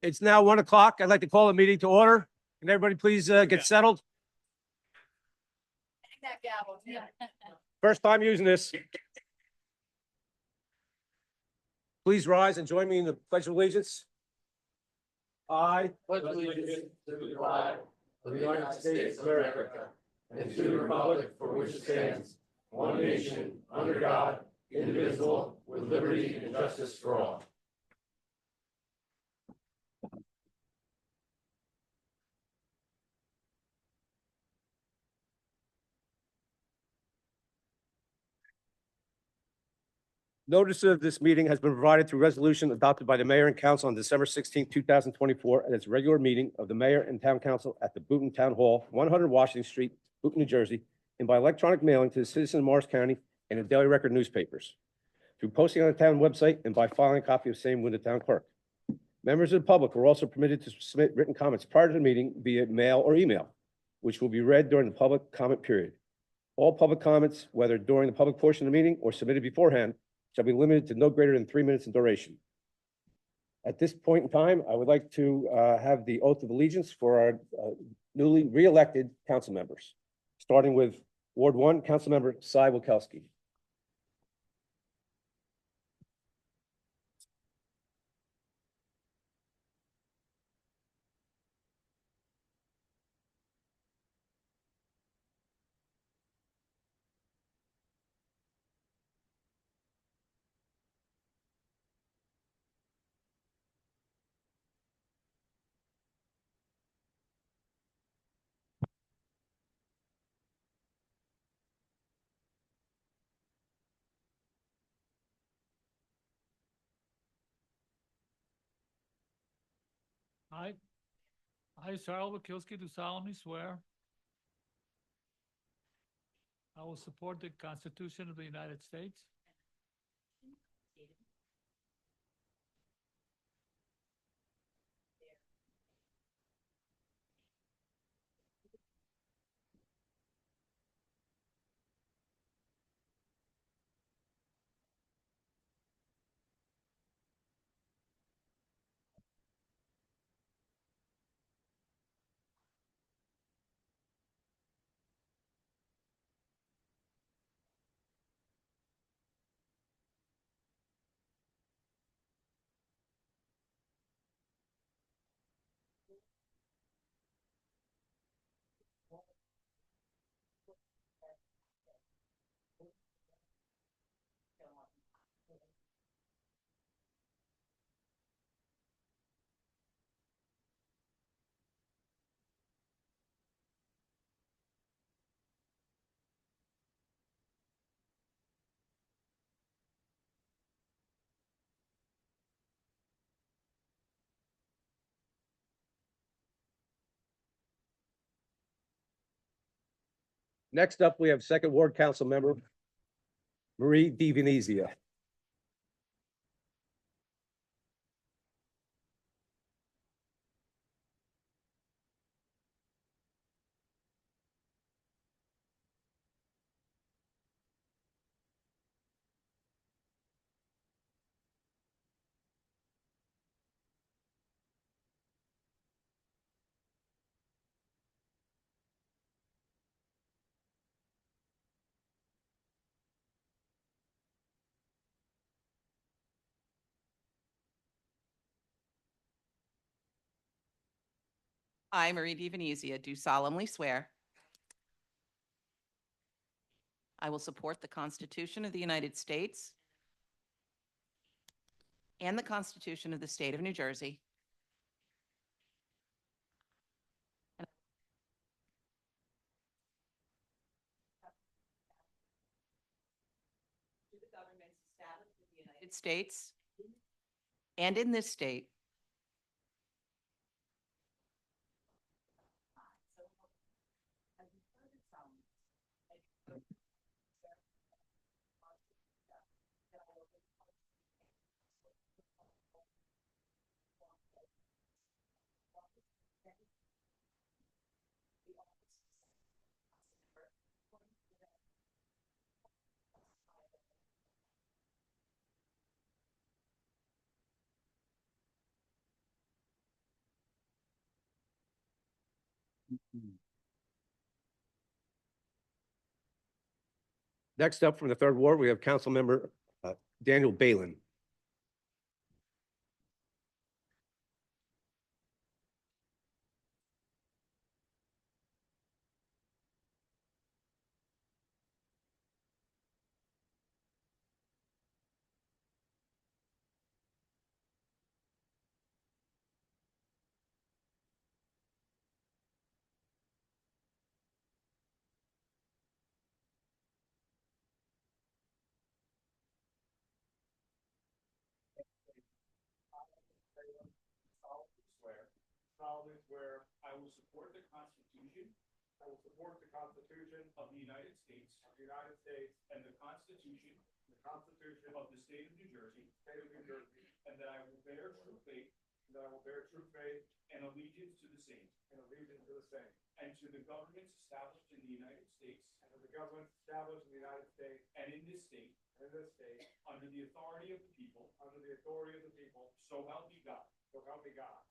It's now 1 o'clock. I'd like to call the meeting to order. Can everybody please get settled? First time using this. Please rise and join me in the Pledge of Allegiance. I pledge allegiance to the flag of the United States of America and to the republic for which it stands, one nation, under God, indivisible, with liberty and justice for all. Notice of this meeting has been provided through resolution adopted by the mayor and council on December 16, 2024, at its regular meeting of the mayor and town council at the Boonton Town Hall, 100 Washington Street, Boonton, New Jersey, and by electronic mailing to the citizens of Morris County and the Daily Record newspapers, through posting on the town website and by filing a copy of same with the town clerk. Members of the public are also permitted to submit written comments prior to the meeting via mail or email, which will be read during the public comment period. All public comments, whether during the public portion of the meeting or submitted beforehand, shall be limited to no greater than 3 minutes in duration. At this point in time, I would like to have the oath of allegiance for our newly re-elected council members, starting with Ward 1, Councilmember Cy Wilkowski. I, Sarah Wilkowski, do solemnly swear I will support the Constitution of the United States Next up, we have Second Ward Council Member Marie DiVenezia. I, Marie DiVenezia, do solemnly swear I will support the Constitution of the United States and the Constitution of the State of New Jersey, to the governments established in the United States and in this state, Next up from the Third Ward, we have Councilmember Daniel Balin. Solemnly swear I will support the Constitution. I will support the Constitution of the United States. Of the United States. And the Constitution. The Constitution. Of the State of New Jersey. State of New Jersey. And that I will bear true faith. And that I will bear true faith. And allegiance to the same. And allegiance to the same. And to the governments established in the United States. And to the governments established in the United States. And in this state. And in this state. Under the authority of the people. Under the authority of the people. So help me God. So help me God.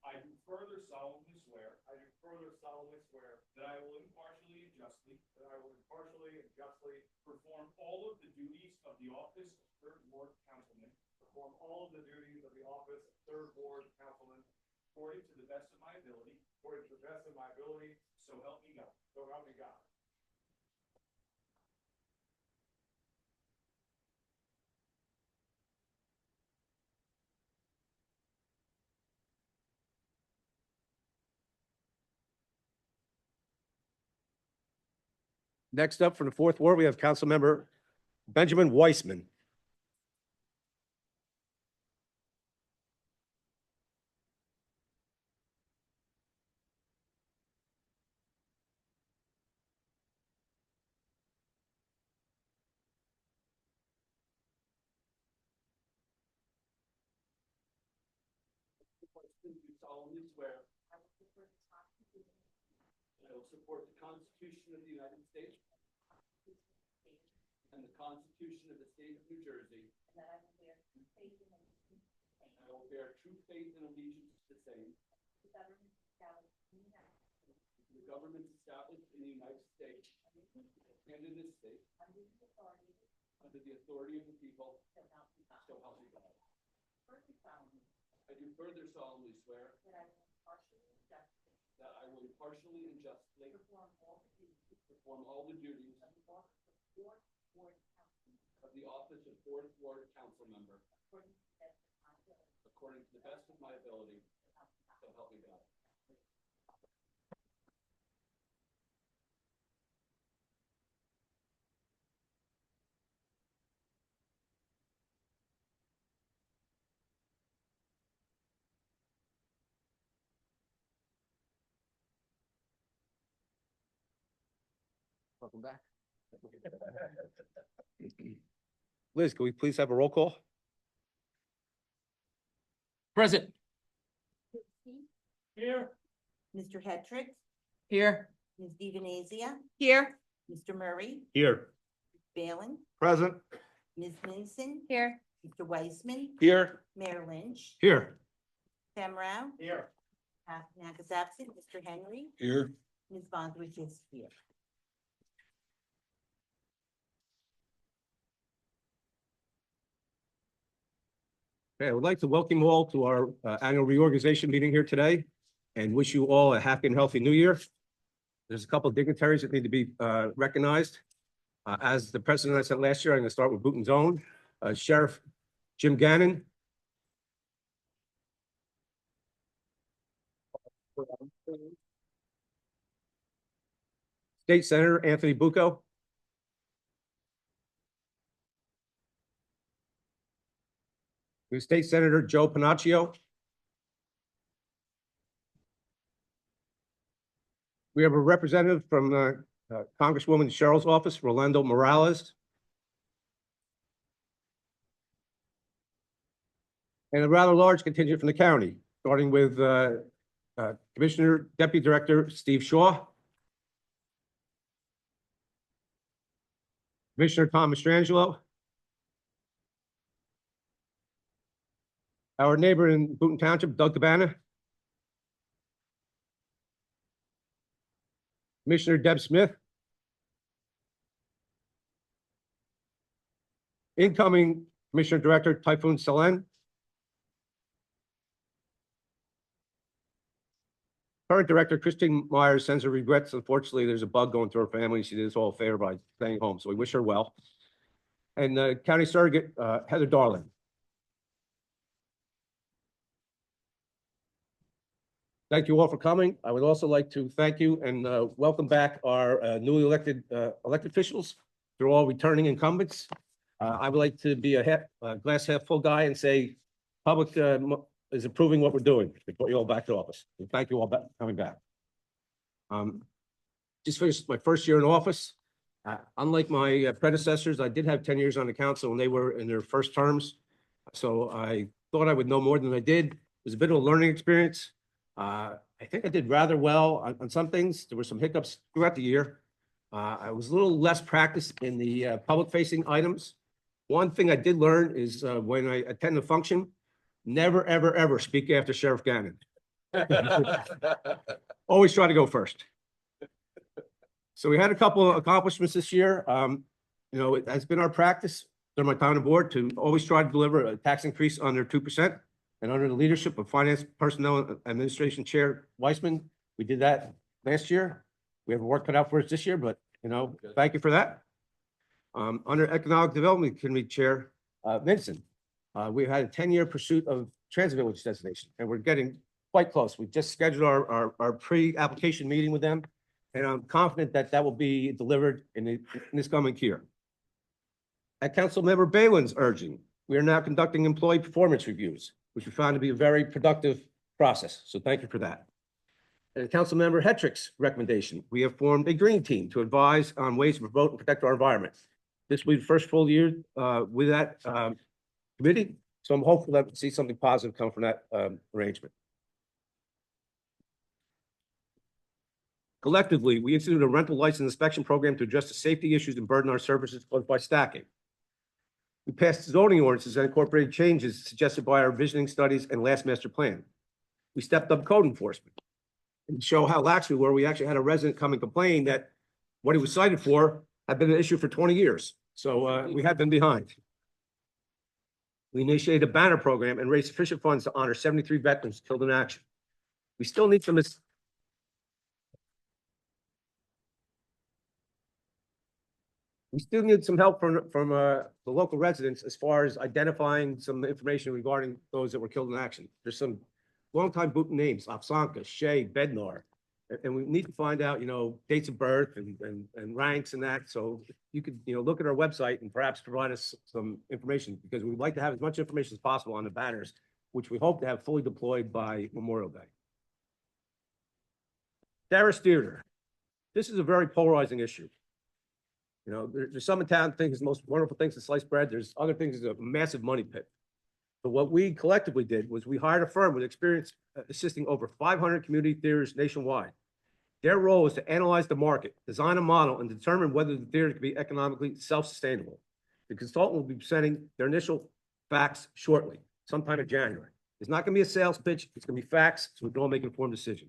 I do further solemnly swear. I do further solemnly swear. That I will impartially and justly. That I will impartially and justly. Perform all of the duties of the office of Third Ward Councilman. Perform all of the duties of the office of Third Ward Councilman. According to the best of my ability. According to the best of my ability. So help me God. So help me God. Next up from the Fourth Ward, we have Councilmember Benjamin Weissman. Do solemnly swear. I will support the Constitution. I will support the Constitution of the United States. And the Constitution of the State of New Jersey. And that I will bear true faith and allegiance. And I will bear true faith and allegiance to the same. The government established in the United States. The government established in the United States. And in this state. Under the authority of the people. So help me God. So help me God. I do further solemnly swear. That I will impartially and justly. Perform all the duties. Of the office of Fourth Ward Council Member. According to the best of my ability. So help me God. Welcome back. Liz, can we please have a roll call? Present. Here. Mr. Hetrick, Here. Ms. DiVenezia, Here. Mr. Murray, Here. Balin, Present. Ms. Minson, Here. Mr. Weissman, Here. Mayor Lynch, Here. Sam Rao, Here. Pasternak is absent, Mr. Henry, Here. Ms. Bondrich is here. Okay, I would like to welcome you all to our annual reorganization meeting here today and wish you all a happy and healthy new year. There's a couple of dignitaries that need to be recognized. As the president I said last year, I'm going to start with Booton's own, Sheriff Jim Gannon. State Senator Anthony Bucco. State Senator Joe Panaccio. We have a representative from Congresswoman Cheryl's office, Rolando Morales. And a rather large contingent from the county, starting with Commissioner Deputy Director Steve Shaw. Commissioner Tom Mastrangelo. Our neighbor in Boonton Township, Doug Cabana. Commissioner Deb Smith. Incoming Commissioner Director Typhoon Salen. Current Director Christine Myers sends her regrets. Unfortunately, there's a bug going through her family. She did us all a favor by staying home, so we wish her well. And County Surrogate Heather Darling. Thank you all for coming. I would also like to thank you and welcome back our newly elected officials. They're all returning incumbents. I would like to be a glass half full guy and say public is approving what we're doing. We put you all back to office. And thank you all for coming back. Just finished my first year in office. Unlike my predecessors, I did have 10 years on the council and they were in their first terms. So I thought I would know more than I did. It was a bit of a learning experience. I think I did rather well on some things. There were some hiccups throughout the year. I was a little less practiced in the public facing items. One thing I did learn is when I attend a function, never, ever, ever speak after Sheriff Gannon. Always try to go first. So we had a couple of accomplishments this year. You know, it has been our practice during my time on the board to always try to deliver a tax increase under 2%. And under the leadership of Finance Personnel Administration Chair Weissman, we did that last year. We have work cut out for us this year, but you know, thank you for that. Under Economic Development Committee Chair Vincent, we've had a 10-year pursuit of transit village designation, and we're getting quite close. We just scheduled our pre-application meeting with them, and I'm confident that that will be delivered in this coming year. At Councilmember Balin's urging, we are now conducting employee performance reviews, which we found to be a very productive process. So thank you for that. And Councilmember Hetrick's recommendation, we have formed a green team to advise on ways to promote and protect our environment. This will be the first full year with that committee. So I'm hopeful that we'll see something positive come from that arrangement. Collectively, we instituted a rental license inspection program to address the safety issues and burden our services caused by stacking. We passed zoning ordinances that incorporated changes suggested by our visioning studies and last master plan. We stepped up code enforcement. And to show how lax we were, we actually had a resident come and complain that what he was cited for had been an issue for 20 years. So we had been behind. We initiated a banner program and raised sufficient funds to honor 73 veterans killed in action. We still need some help from the local residents as far as identifying some information regarding those that were killed in action. There's some longtime Bhutan names, Apsanka, Shea, Bednar, and we need to find out, you know, dates of birth and ranks and that. So you could, you know, look at our website and perhaps provide us some information because we'd like to have as much information as possible on the banners, which we hope to have fully deployed by Memorial Day. Darris Theater. This is a very polarizing issue. You know, there's some in town think is the most wonderful things to slice bread. There's other things is a massive money pit. But what we collectively did was we hired a firm with experience assisting over 500 community theaters nationwide. Their role is to analyze the market, design a model, and determine whether the theater can be economically self-sustainable. The consultant will be presenting their initial facts shortly, sometime in January. It's not going to be a sales pitch. It's going to be facts, so we can all make an informed decision.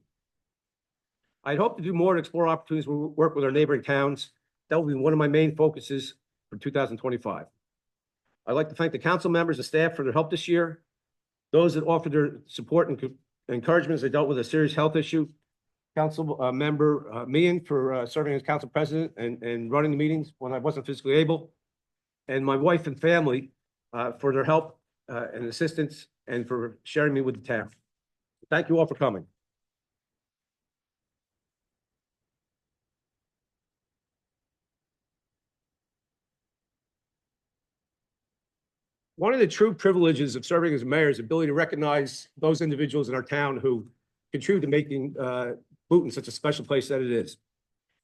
I'd hope to do more to explore opportunities to work with our neighboring towns. That will be one of my main focuses for 2025. I'd like to thank the council members and staff for their help this year. Those that offered their support and encouragement as they dealt with a serious health issue. Council member Meehan for serving as council president and running the meetings when I wasn't physically able. And my wife and family for their help and assistance and for sharing me with the town. Thank you all for coming. One of the true privileges of serving as mayor is the ability to recognize those individuals in our town who contribute to making Bhutan such a special place that it is.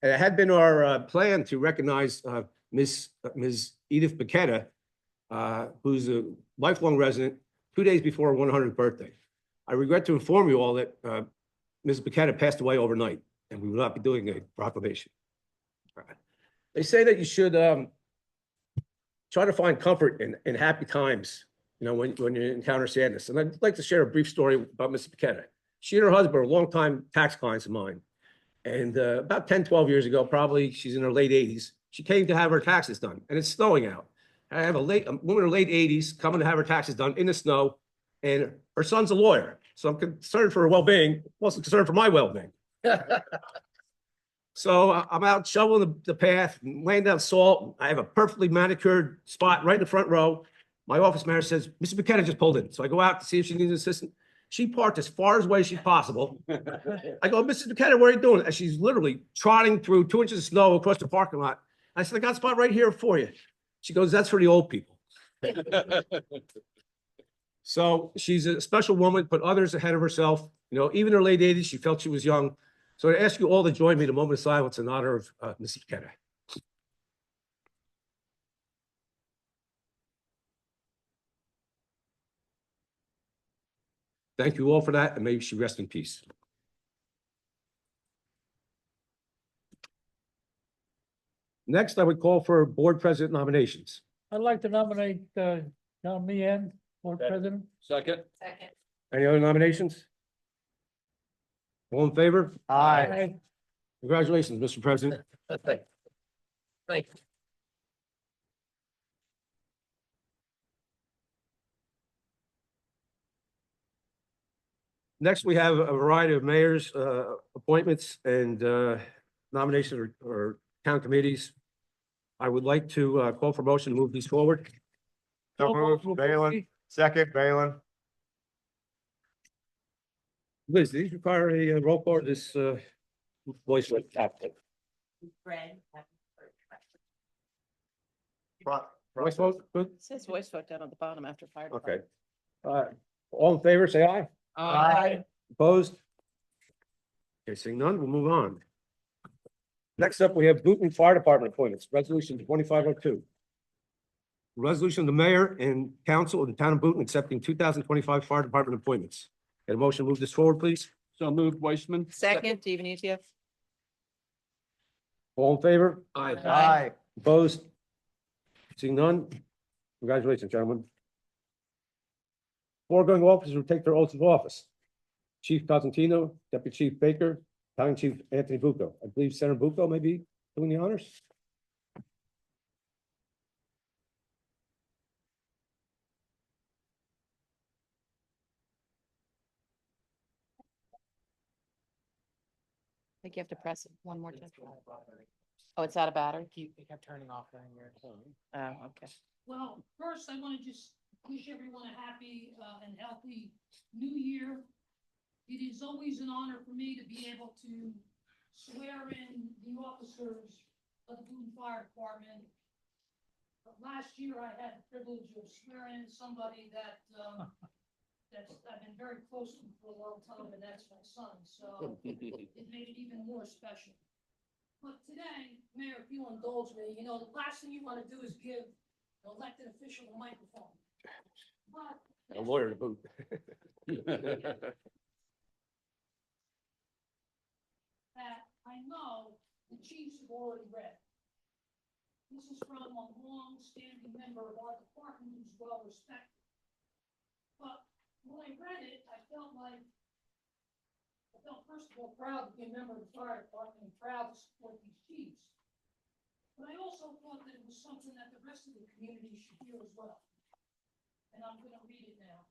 And it had been our plan to recognize Ms. Edith Paquetta, who's a lifelong resident, 2 days before her 100th birthday. I regret to inform you all that Ms. Paquetta passed away overnight, and we will not be doing a proclamation. They say that you should try to find comfort in happy times, you know, when you encounter sadness. And I'd like to share a brief story about Ms. Paquetta. She and her husband are longtime tax clients of mine. And about 10, 12 years ago, probably she's in her late 80s, she came to have her taxes done, and it's snowing out. I have a woman in her late 80s coming to have her taxes done in the snow, and her son's a lawyer. So I'm concerned for her well-being, also concerned for my well-being. So I'm out shoveling the path, laying down salt. I have a perfectly manicured spot right in the front row. My office manager says, Mrs. McKenna just pulled in. So I go out to see if she needs an assistant. She parked as far away as she's possible. I go, Mrs. McKenna, what are you doing? And she's literally trotting through 2 inches of snow across the parking lot. I said, I got a spot right here for you. She goes, that's for the old people. So she's a special woman, put others ahead of herself. You know, even in her late 80s, she felt she was young. So I ask you all to join me in a moment of silence in honor of Mrs. McKenna. Thank you all for that, and may she rest in peace. Next, I would call for board president nominations. I'd like to nominate John Meehan, board president. Second. Second. Any other nominations? All in favor? Aye. Congratulations, Mr. President. Thank you. Next, we have a variety of mayors' appointments and nominations or town committees. I would like to call for motion to move these forward. So moved, Balin. Second, Balin. Liz, do these require a roll call or this voice vote? Fred. Voice vote, good? It says voice vote down at the bottom after fire. Okay. department. All in favor, say aye. Aye. Opposed? Okay, seeing none, we'll move on. Next up, we have Boonton Fire Department appointments, resolution 2502. Resolution of the mayor and council of the town of Boonton accepting 2025 fire department appointments. Get a motion to move this forward, please. So moved, Weissman. Second, Stevenizio. All in favor? Aye. Opposed? Seeing none? Congratulations, gentlemen. Foregoing officers will take their oaths of office. Chief Cosentino, Deputy Chief Baker, Battalion Chief Anthony Bucco. I believe Senator Bucco may be doing the honors. I think you have to press it one more time. Oh, it's out of battery? Keep turning off during your phone. Oh, okay. Well, first, I want to just wish everyone a happy and healthy new year. It is always an honor for me to be able to swear in the officers of the Boonton Fire Department. But last year, I had the privilege of swearing in somebody that I've been very close to for a long time, and that's my son, so it made it even more special. But today, Mayor, if you'll indulge me, you know, the last thing you want to do is give an elected official a microphone. But A lawyer to boot. that I know the chiefs have already read. This is from a long-standing member of our department who's well respected. But when I read it, I felt first of all proud to be a member of the fire department and proud to support these chiefs. But I also thought that it was something that the rest of the community should hear as well. And I'm gonna read it now.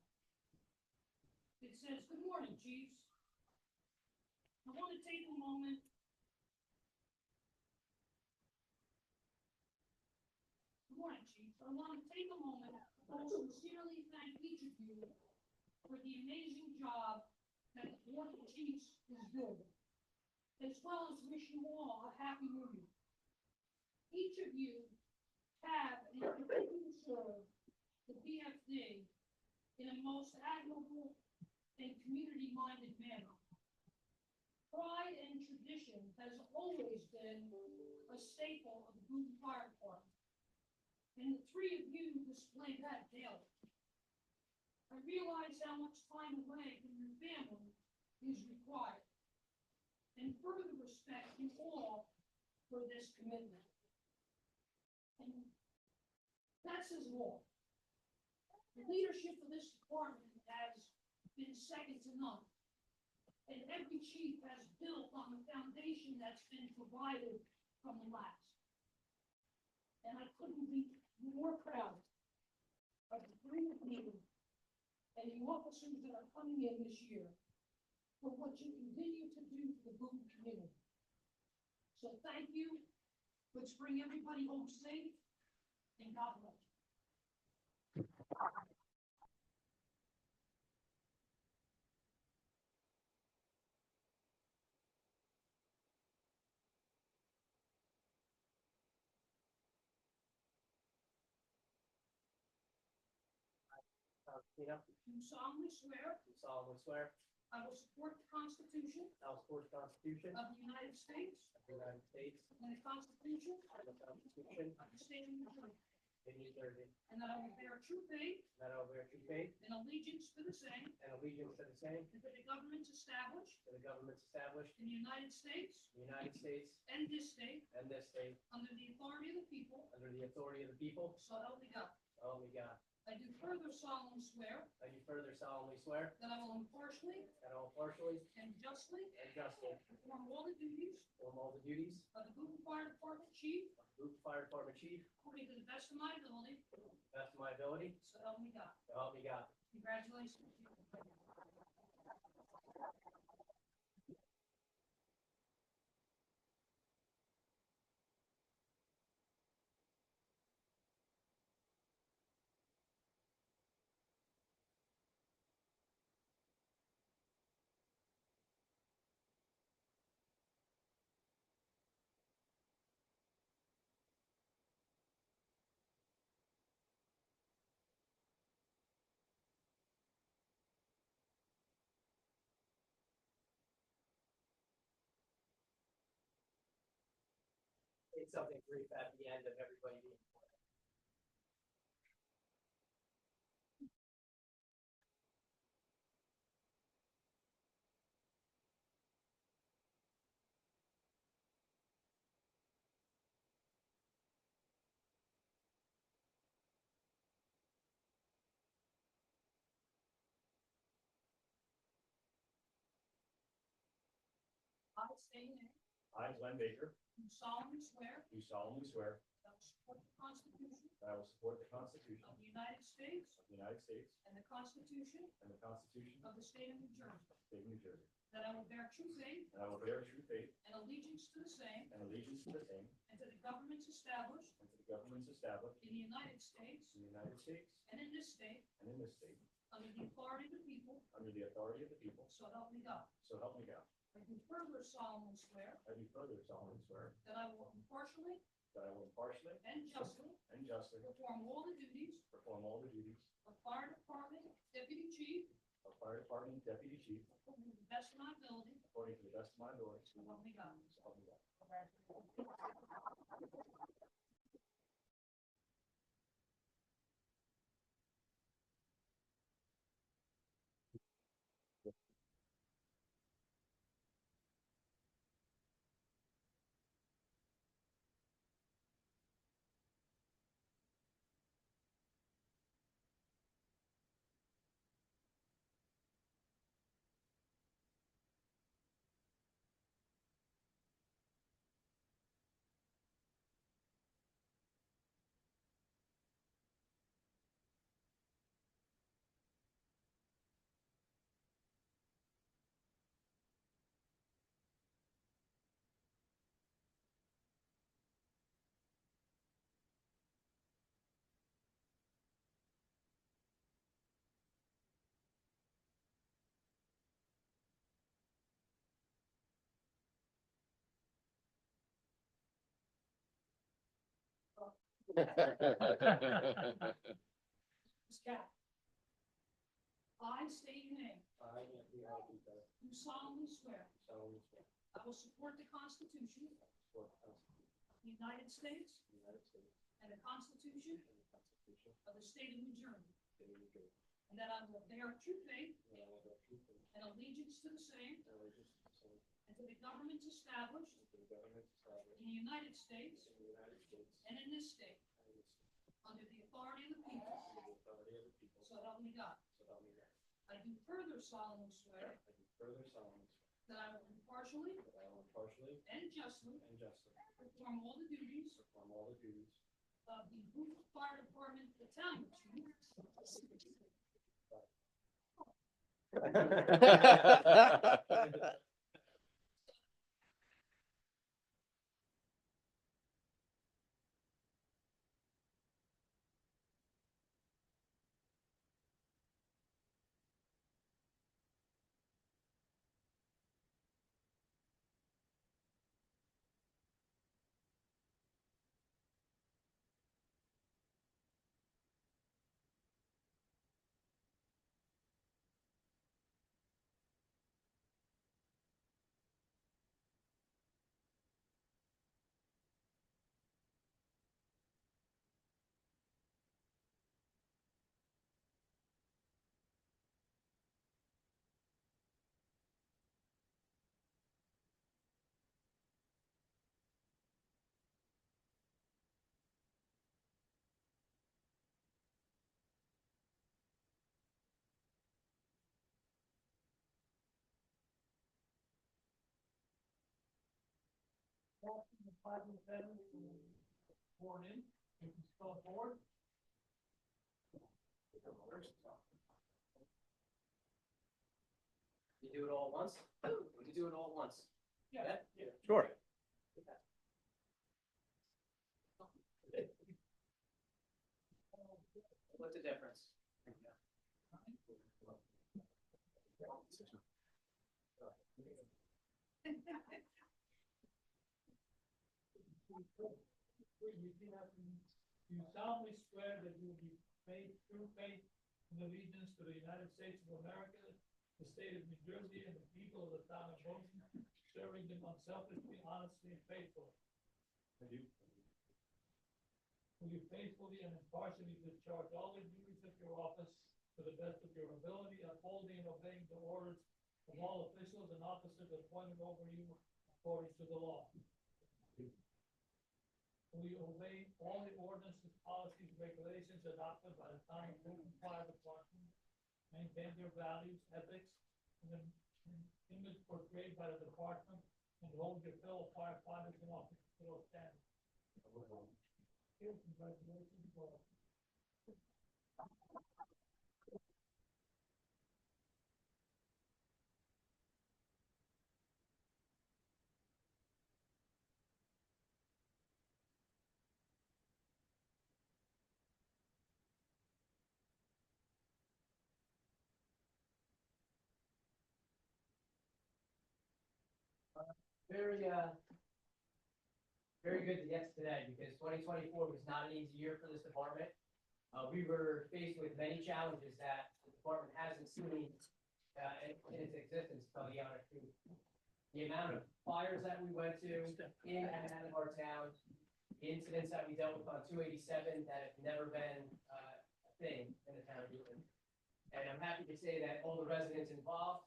It says, "Good morning, chiefs. I want to take a moment Good morning, Chief. I want to take a moment to sincerely thank each of you for the amazing job that the Board of Chiefs is doing, as well as wish you all a happy new year. Each of you have and continue to serve the BFD in a most admirable and community-minded manner. Pride and tradition has always been a staple of the Boonton Fire Department, and the three of you display that daily. I realize how much time away from your family is required, and further respect you all for this commitment. And that says more. The leadership of this department has been second to none. And every chief has built on the foundation that's been provided from the last. And I couldn't be more proud of the three of you and the officers that are coming in this year for what you continue to do for the Boone community. So thank you. Let's bring everybody home safe, and God bless. Do solemnly swear Do solemnly swear I will support the Constitution I will support the Constitution of the United States of the United States and the Constitution and the Constitution of the State of New Jersey, of New Jersey, and that I will bear true faith and that I will bear true faith and allegiance to the same and allegiance to the same, and to the governments established to the governments established in the United States in the United States and this state and this state, under the authority of the people, under the authority of the people, so help me God. so help me God. I do further solemnly swear I do further solemnly swear that I will impartially that I will partially and justly and justly perform all the duties perform all the duties of the Boone Fire Department Chief of the Boone Fire Department Chief according to the best of my ability, to the best of my ability, so help me God. so help me God. Congratulations. Say something brief at the end of everybody being sworn. I state your name. I, Glenn Baker, Do solemnly swear do solemnly swear that I will support the Constitution that I will support the Constitution of the United States of the United States and the Constitution and the Constitution of the State of New Jersey, of the State of New Jersey, that I will bear true faith and I will bear true faith and allegiance to the same and allegiance to the same and to the governments established and to the governments established in the United States in the United States and in this state and in this state, under the authority of the people, under the authority of the people, so help me God. so help me God. I do further solemnly swear I do further solemnly swear that I will impartially that I will impartially and justly and justly perform all the duties perform all the duties of Fire Department Deputy Chief of Fire Department Deputy Chief according to the best of my ability, according to the best of my ability, so help me God. so help me God. Ms. Cat. I state your name. I, Anthony Alvito, Do solemnly swear solemnly swear I will support the Constitution to support the Constitution of the United States of the United States and the Constitution and the Constitution of the State of New Jersey, of the State of New Jersey, and that I will bear true faith and that I will bear true faith and allegiance to the same and allegiance to the same and to the governments established and to the governments established in the United States in the United States and in this state and in this state, under the authority of the people, under the authority of the people, so help me God. so help me God. I do further solemnly swear I do further solemnly swear that I will impartially and justly perform all the duties of the Booth Fire Department Battalion Chief sworn in. You can spell forward. You do it all at once? You do it all at once? Yeah. Sure. What's the difference? You solemnly swear that you will be true faith and allegiance to the United States of America, the state of New Jersey, and the people of the town of Boynton, serving them unselfishly, honestly, and faithfully. Will you faithfully and impartially discharge all the duties of your office to the best of your ability, upholding and obeying the orders of all officials and officers appointed over you according to the law? Will you obey all the ordinances, policies, regulations adopted by the town of Boynton Fire Department, maintain their values, ethics, and the image portrayed by the department, and hold your fellow firefighters and officers to those standards? Congratulations, Bob. Very, very good to get to today, because 2024 was not an easy year for this department. We were faced with many challenges that the department hasn't seen in its existence, to tell the honest truth. The amount of fires that we went to in and out of our town, the incidents that we dealt with on 287 that have never been a thing in the town of Newton. And I'm happy to say that all the residents involved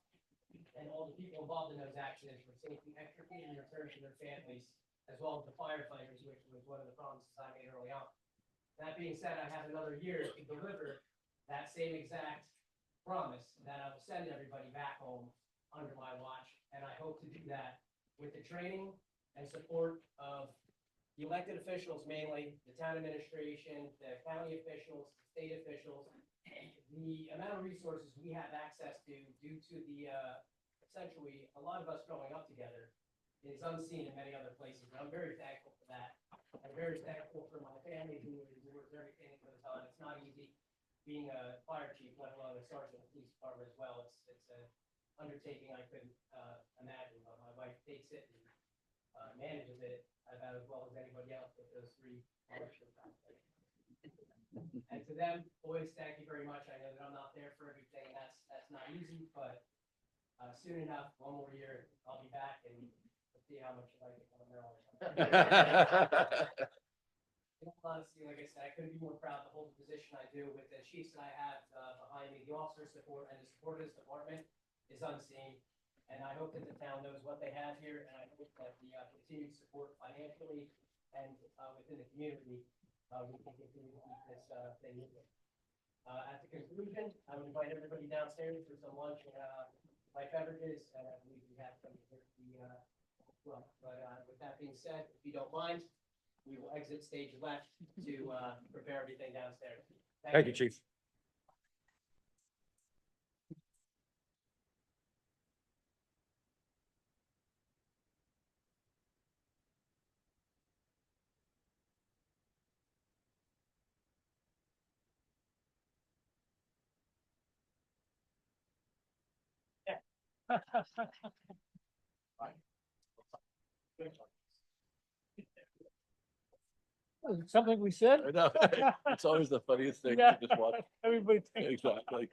and all the people involved in those accidents were safely extricated and returned to their families, as well as the firefighters, which was one of the promises I made early on. That being said, I have another year to deliver that same exact promise that I will send everybody back home under my watch. And I hope to do that with the training and support of the elected officials, mainly the town administration, the county officials, the state officials. The amount of resources we have access to due to the, essentially, a lot of us growing up together is unseen in many other places. And I'm very thankful for that. I'm very thankful for my family who endures everything that goes on. It's not easy being a fire chief, let alone a sergeant of the police department as well. It's an undertaking I couldn't imagine, but my wife takes it and manages it about as well as anybody else with those three elections. And to them, boys, thank you very much. I know that I'm not there for everything. That's not easy, but soon enough, one more year, I'll be back and we'll see how much you like it when I'm there all the time. Honestly, like I said, I couldn't be more proud to hold the position I do with the chiefs that I have behind me. The officer support and the support of this department is unseen. And I hope that the town knows what they have here, and I hope that the continued support financially and within the community, we can continue to keep this thing moving. At the conclusion, I would invite everybody downstairs for some lunch and like beverages, and I believe we have some here at the, well, but, with that being said, if you don't mind, we will exit stage left to, prepare everything downstairs. Thank you, Chief. Something we said? I know. It's always the funniest thing Yeah. to just watch. Everybody thinks. Exactly.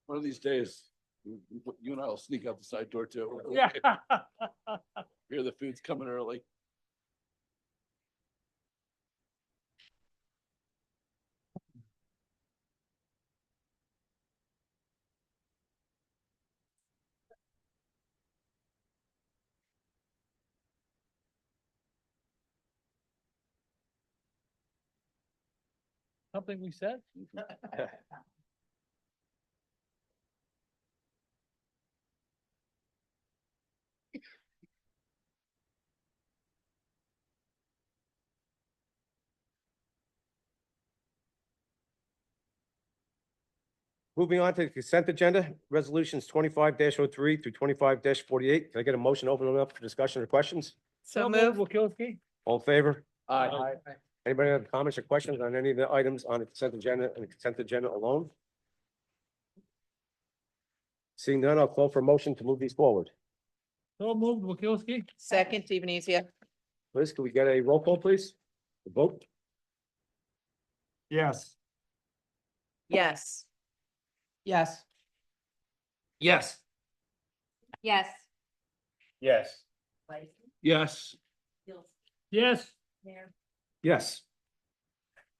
One of these days, you and I will sneak out the side door too. Yeah. Hear the food's coming early. Something we said? Moving on to the consent agenda, resolutions 25-03 through 25-48. Can I get a motion to open them up for discussion or questions? So move. Wakilski? All in favor? Aye. Anybody have comments or questions on any of the items on the consent agenda and the consent agenda alone? Seeing none, I'll call for a motion to move these forward. So moved, Wakilski? Second, Stevenizia. Liz, can we get a roll call, please? The vote? Yes. Yes. Yes. Yes. Yes. Yes. Yes. Yes. Yes.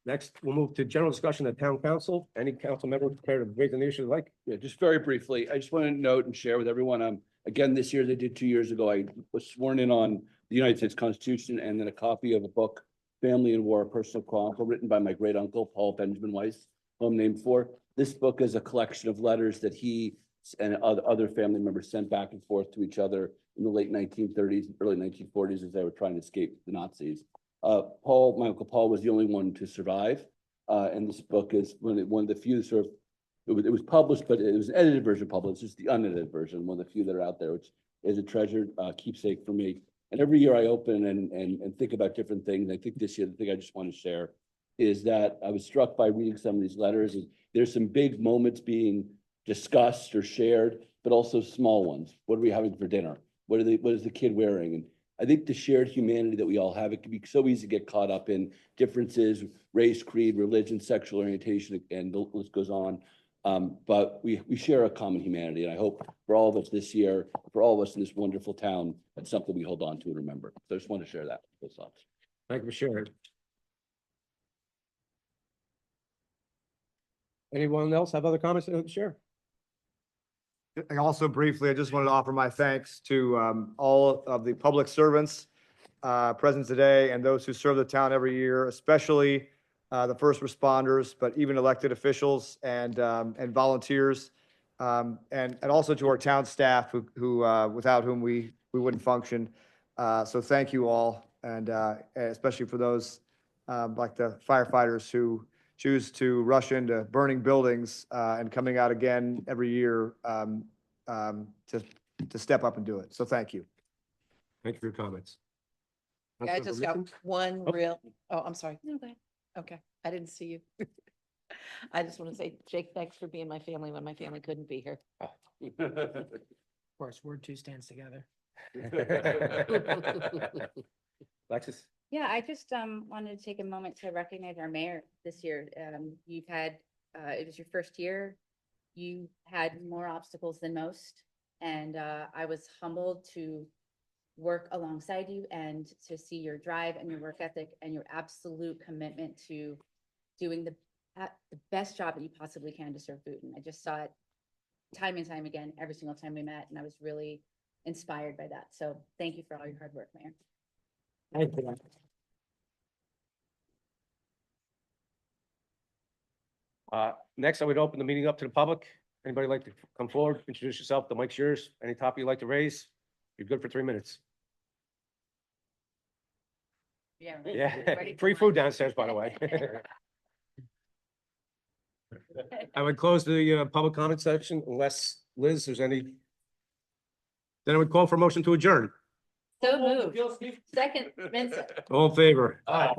Next, we'll move to general discussion at town council. Any council member prepared to raise an issue like? Yeah, just very briefly, I just want to note and share with everyone, again, this year, they did 2 years ago, I was sworn in on the United States Constitution and then a copy of a book, Family and War, a Personal Chronicle, written by my great uncle, Paul Benjamin Weiss, who I'm named for. This book is a collection of letters that he and other family members sent back and forth to each other in the late 1930s, early 1940s, as they were trying to escape the Nazis. My uncle Paul was the only one to survive. And this book is one of the few sort of, it was published, but it was an edited version published. It's just the unedited version, one of the few that are out there, which is a treasured keepsake for me. And every year I open and think about different things. I think this year, the thing I just want to share is that I was struck by reading some of these letters. And there's some big moments being discussed or shared, but also small ones. What are we having for dinner? What is the kid wearing? And I think the shared humanity that we all have, it can be so easy to get caught up in differences, race, creed, religion, sexual orientation, and the list goes on. But we share a common humanity, and I hope for all of us this year, for all of us in this wonderful town, that's something we hold on to and remember. So I just want to share that, those thoughts. Thank you for sharing. Anyone else have other comments to share? And also briefly, I just wanted to offer my thanks to all of the public servants present today and those who serve the town every year, especially the first responders, but even elected officials and volunteers. And also to our town staff who without whom we wouldn't function. So thank you all, and especially for those like the firefighters who choose to rush into burning buildings and coming out again every year to step up and do it. So thank you. Thank you for your comments. I just got one Oh. real, I'm sorry. No, go ahead. Okay, I didn't see you. I just want to say, Jake, thanks for being my family when my family couldn't be here. Of course, Ward 2 stands together. Alexis? Yeah, I just wanted to take a moment to recognize our mayor this year. You've had, it was your first year. You had more obstacles than most. And I was humbled to work alongside you and to see your drive and your work ethic and your absolute commitment to doing the best job that you possibly can to serve Boonton. I just saw it time and time again, every single time we met, and I was really inspired by that. So thank you for all your hard work, Mayor. Thank you. Next, I would open the meeting up to the public. Anybody like to come forward, introduce yourself? The mic's yours. Any topic you'd like to raise? You're good for 3 minutes. Yeah. Yeah, Ready for free food lunch. downstairs, by the way. I would close the public comment section unless, Liz, there's any. Then I would call for a motion to adjourn. So moved. Second, Vincent. All in favor? Aye.